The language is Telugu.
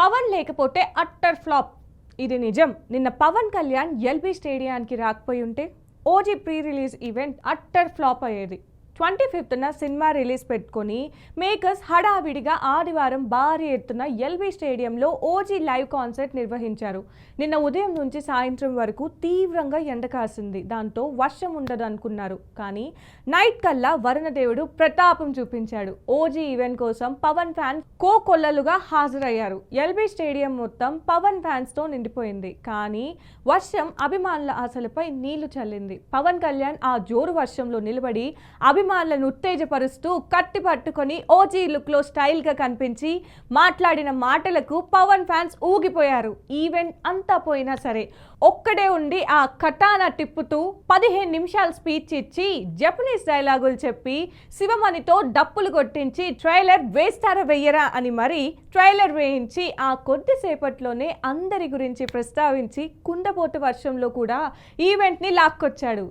పవన్ లేకపోతే అట్టర్ ఫ్లాప్. ఇది నిజం. నిన్న పవన్ కళ్యాణ్ ఎల్బీ స్టేడియానికి రాకపోయి ఉంటే OG pre release event utter flop అయ్యేది. 25న సినిమా రిలీజ్ పెట్టుకొని మేకర్స్ హడావిడిగా ఆదివారం భారీ ఎత్తున ఎల్బీ స్టేడియంలో ఓజీ లైవ్ కాన్సర్ట్ నిర్వహించారు. నిన్న ఉదయం నుంచి సాయంత్రం వరకు తీవ్రంగా ఎండ కాసింది. దాంతో వర్షం ఉండదు అనుకున్నారు. కానీ నైట్ కల్లా వరుణదేవుడు ప్రతాపం చూపించాడు. ఓజీ ఈవెంట్ కోసం పవన్ ఫ్యాన్స్ కోకొల్లలుగా హాజరయ్యారు. ఎల్బీ స్టేడియం మొత్తం పవన్ ఫ్యాన్స్ తో నిండిపోయింది. కానీ వర్షం అభిమానుల ఆశలపై నీళ్లు చల్లింది. పవన్ కళ్యాణ్ ఆ జోరు వర్షంలో నిలబడి అభిమానులను ఉత్తేజపరుస్తూ కత్తి పట్టుకొని ఓజీ లుక్ లో స్టైల్ గా కనిపించి మాట్లాడిన మాటలకు పవన్ ఫ్యాన్స్ ఊగిపోయారు. ఈవెంట్ అంతా పోయినా సరే ఒక్కడే ఉండి ఆ కటానా తిప్పుతూ 15 నిమిషాలు స్పీచ్ ఇచ్చి జపనీస్ డైలాగులు చెప్పి శివమణితో డప్పులు కొట్టించి ట్రైలర్ వేస్తారా వెయ్యరా అని మరీ ట్రైలర్ వేయించి ఆ కొద్దిసేపట్లోనే అందరి గురించి ప్రస్తావించి కుండపోత వర్షంలో కూడా ఈవెంట్ ని లాక్కొచ్చాడు.